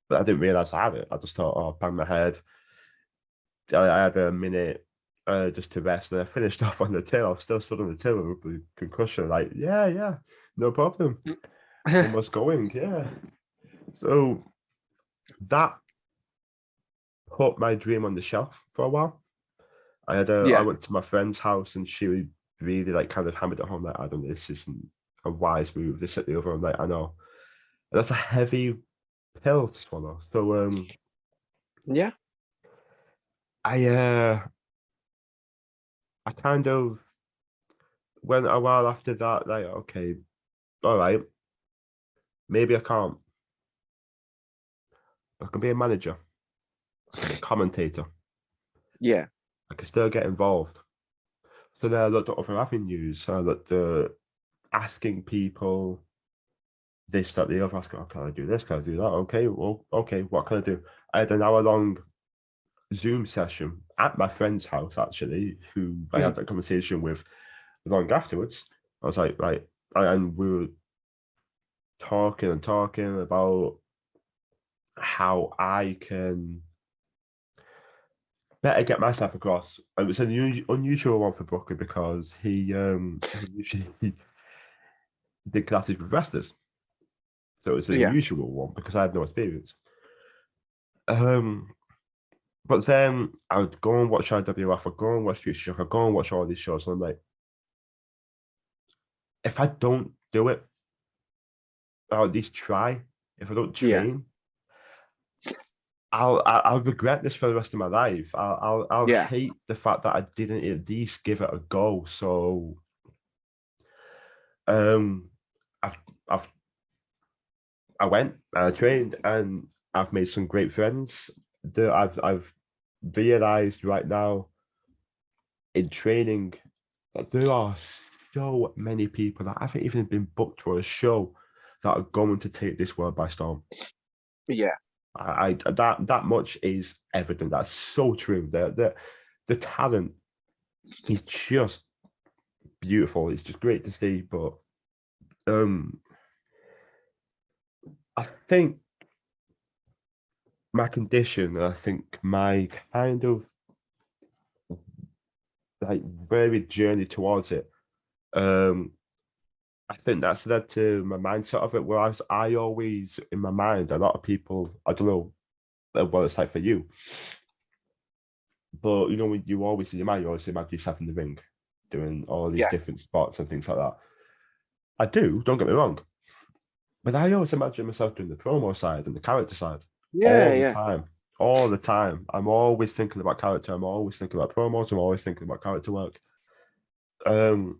but I didn't realize I had it. I just thought, oh, bang my head. I had a minute just to rest, and I finished off on the till. I was still stood on the till with the concussion. Like, yeah, no problem. Almost going, yeah. So that put my dream on the shelf for a while. I yeah, went to my friend's house, and she would really like kind of hammered it home like, Adam, this isn't a wise move. This at the other. I'm like, I know. And that's a heavy pill to swallow. So yeah, I uh I kind of went a while after that, like, okay, all right, maybe I can be a manager, I can be a commentator, yeah, I can still get involved. So then I looked at other avenues. I looked at asking people this, that, the other, asking, oh, can I do this? Can I do that? Okay, well, okay, what can I do? I had an hour-long Zoom session at my friend's house, actually, who I mhm, had that conversation with long afterwards. I was like, right, and we were talking and talking about how I can better get myself across. It was an unusual one for Brooklyn because he usually did classes with wrestlers, so it was an yeah, unusual one because I had no experience. Um, but then I would go and watch LWF, I'd go and watch Future Shock, I'd go and watch all these shows, and I'm like, if I don't do it, or at least try, if I don't yeah, train, I'll regret this for the rest of my life. I'll yeah, hate the fact that I didn't at least give it a go. So um, I've I've I went and I trained and I've made some great friends. I've realized right now in training that there are so many people that haven't even been booked for a show that are going to take this world by storm. yeah, I that much is evident. That's so true. The talent is just beautiful. It's just great to see. But um, I think my condition, I think my kind of like very journey towards it. Um, I think that's led to my mindset of it. Whereas I always, in my mind, a lot of people, I don't know what it's like for you, but you know, when you always in your mind, you always imagine yourself in the ring doing all these yeah, different spots and things like that. I do, don't get me wrong, but I always imagine myself doing the promo side and the character side yeah, all the yeah, time. All the time. I'm always thinking about character. I'm always thinking about promos. I'm always thinking about character work. Um,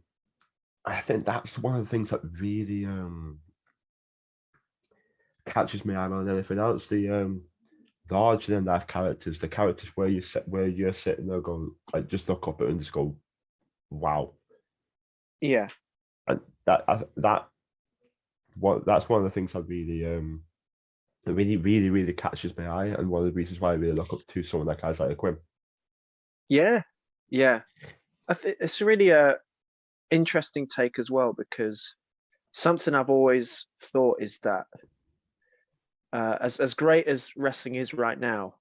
I think that's one of the things that really catches my eye more than anything else. The larger than life characters, the characters where you're sitting there going like just look up at it and just go, wow. yeah, And that's one of the things that really catches my eye, and one of the reasons why I really look up to someone like Isaiah Quinn. yeah, yeah. I think it's really a interesting take as well because something I've always thought is that as great as wrestling is right now,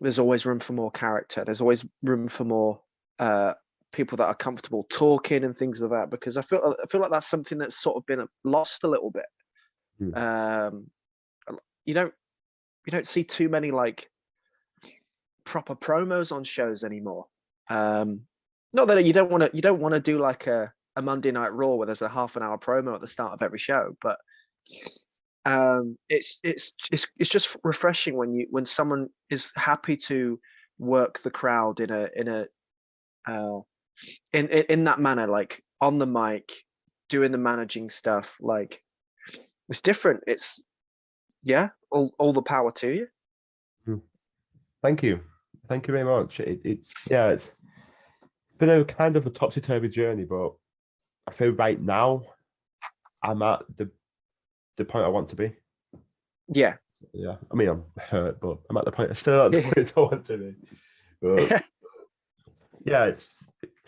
there's always room for more character. There's always room for more people that are comfortable talking and things like that, because I feel like that's something that's sort of been lost a little bit. Mm. You don't see too many like proper promos on shows anymore. Not that you don't want to do like a Monday Night Raw where there's a half an hour promo at the start of every show, but it's just refreshing when someone is happy to work the crowd in that manner, like on the mic, doing the managing stuff. Like it's different. It's all the power to you. Thank you very much. It's been a kind of a topsy-turvy journey, but I feel right now I'm at the point I want to be. Yeah. I mean, I'm hurt, but I'm at the point still at the point I want to be. But yeah, it's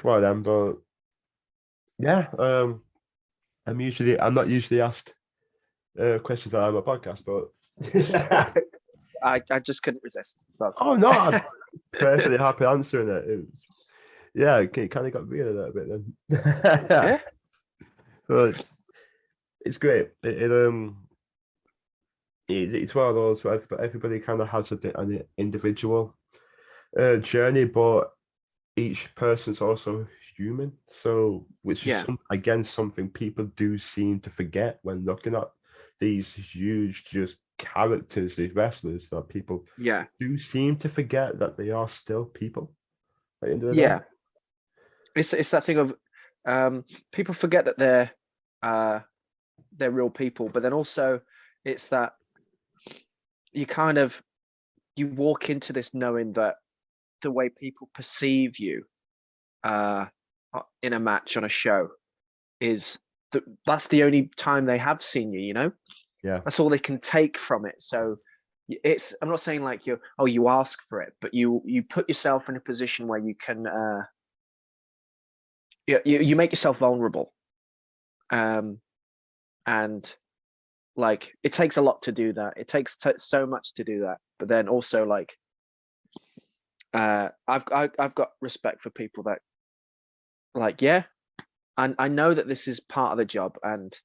one of them. But yeah, I'm not usually asked questions on my podcast, but I just couldn't resist. So oh no, I'm perfectly happy answering it. It kind of got weird a little bit then. yeah. But it's great. It's one of those where everybody kind of has an individual journey, but each person's also human. So, which is something people do seem to forget when looking at these huge just characters, these wrestlers, that people do seem to forget that they are still people at the end of the day. It's that thing of people forget that they're real people, but then also it's that you walk into this knowing that the way people perceive you in a match on a show is that's the only time they have seen you, that's all they can take from it. So I'm not saying like you ask for it, but you put yourself in a position where you can you make yourself vulnerable, and like it takes a lot to do that. It takes so much to do that, but then also like I've got respect for people that like I know that this is part of the job, and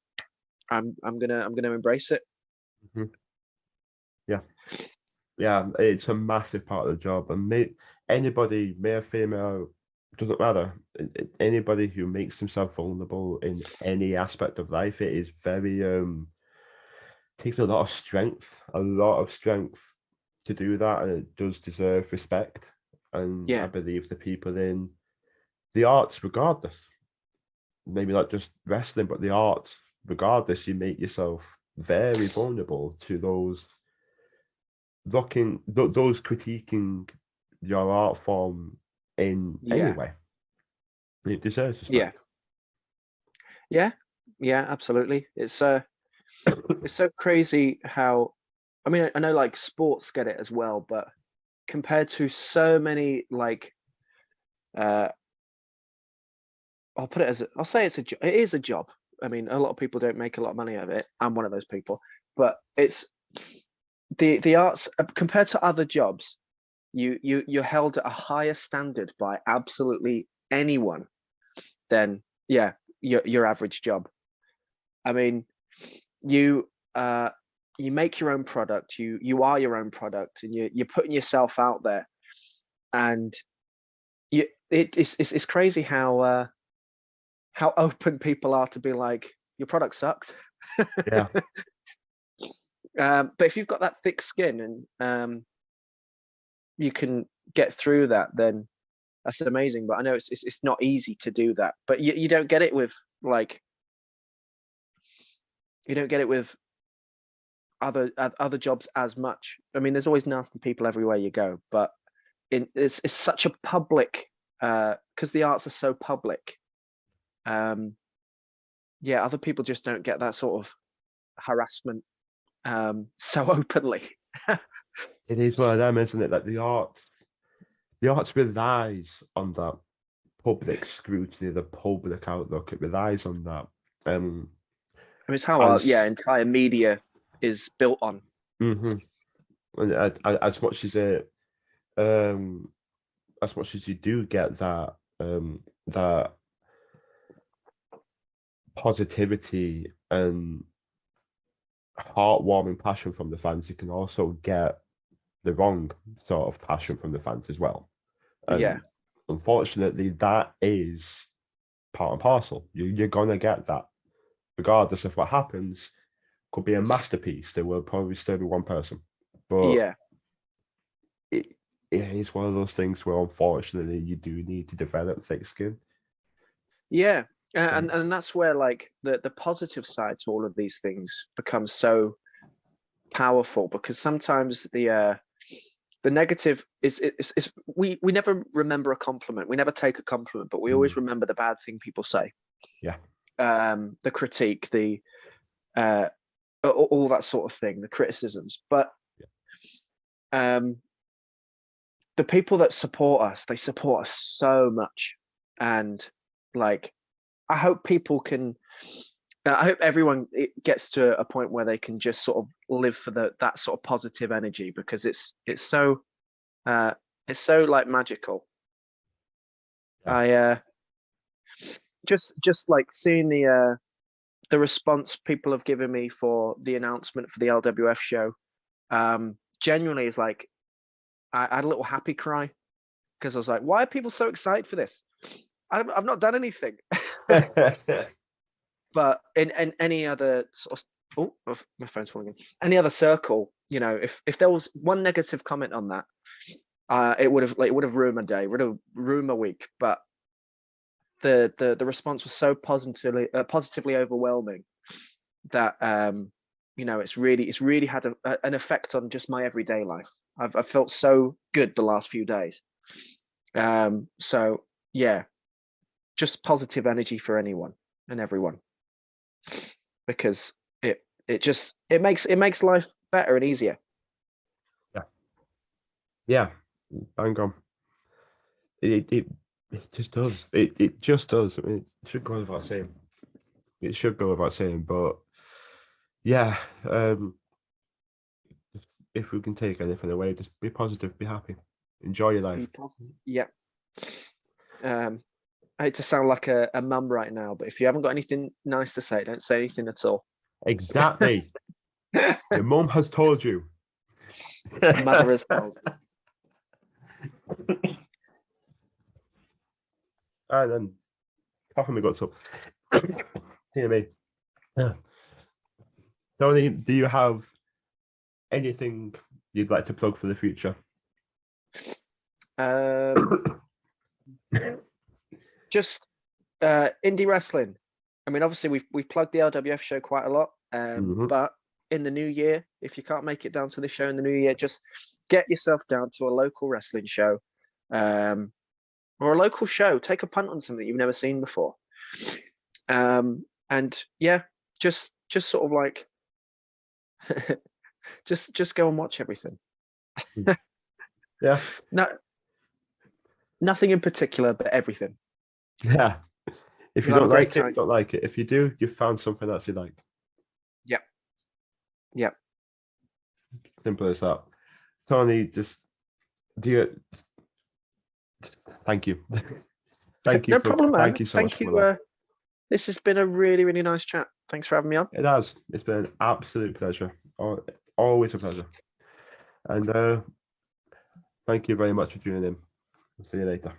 I'm gonna embrace it. It's a massive part of the job, and anybody, male, female, doesn't matter. Anybody who makes themselves vulnerable in any aspect of life, it is very takes a lot of strength to do that, and it does deserve respect. And I believe the people in the arts, regardless, maybe not just wrestling, but the arts, regardless, you make yourself very vulnerable to those critiquing your art form in any way. It deserves respect. Yeah, absolutely. It's so crazy how, I mean, I know like sports get it as well, but compared to so many like I'll say it is a job. I mean, a lot of people don't make a lot of money out of it. I'm one of those people, but it's the arts compared to other jobs. You're held at a higher standard by absolutely anyone than your average job. I mean, you make your own product. You are your own product, and you're putting yourself out there, and it's crazy how open people are to be like, your product sucks. But if you've got that thick skin and you can get through that, then that's amazing. But I know it's not easy to do that. But you don't get it with other jobs as much. I mean, there's always nasty people everywhere you go, but it's such a public, because the arts are so public. Other people just don't get that sort of harassment so openly. It is one of them, isn't it? That the arts relies on that public scrutiny, the public outlook. It relies on that. I mean, it's how our entire media is built on. And as much as you do get that that positivity and heartwarming passion from the fans, you can also get the wrong sort of passion from the fans as well. And Yeah. unfortunately, that is part and parcel. You're gonna get that, regardless of what happens. Could be a masterpiece. There will probably still be one person, but Yeah. it is one of those things where unfortunately you do need to develop thick skin. Yeah. And that's where like the positive side to all of these things becomes so powerful, because sometimes the negative is we never remember a compliment. We never take a compliment, but we always remember the bad thing people say. Yeah. The critique, the all that sort of thing, the criticisms. But the people that support us, they support us so much. And like, I hope people can, I hope everyone gets to a point where they can just sort of live for that sort of positive energy, because it's so like magical. Yeah. I just like seeing the response people have given me for the announcement for the LWF show, genuinely is like, I had a little happy cry, because I was like, why are people so excited for this? I've not done anything. But in any other sort of, oh, my phone's falling in. Any other circle, you know, if there was one negative comment on that, it would have ruined my day, would have ruined my week. But the response was so positively overwhelming that you know, it's really had an effect on just my everyday life. I've felt so good the last few days. So yeah, just positive energy for anyone and everyone, because it makes life better and easier. Yeah, bang on. It just does. It just does. I mean, it should go without saying. It should go without saying, but yeah, if we can take anything away, just be positive, be happy, enjoy your life. Yeah. I hate to sound like a mum right now, but if you haven't got anything nice to say, don't say anything at all. Exactly. Your mum has told you. Mother has told. And then coughing my guts up. Dear me. Yeah. Tony, do you have anything you'd like to plug for the future? Just indie wrestling. I mean, obviously we've plugged the LWF show quite a lot, but in the new year, if you can't make it down to the show in the new year, just get yourself down to a local wrestling show, or a local show. Take a punt on something you've never seen before, and yeah, just sort of like just go and watch everything. Yeah. No, nothing in particular, but everything. Yeah. If you You'll don't have a like great it, time. don't like it. If you do, you've found something that you like. Yep. Yep. Simple as that. Tony, just do you. Thank you. Thank you. No problem, man. Thank you so much for that. This has been a really, really nice chat. Thanks for having me on. It has. It's been an absolute pleasure. Always a pleasure. And thank you very much for tuning in. See you later.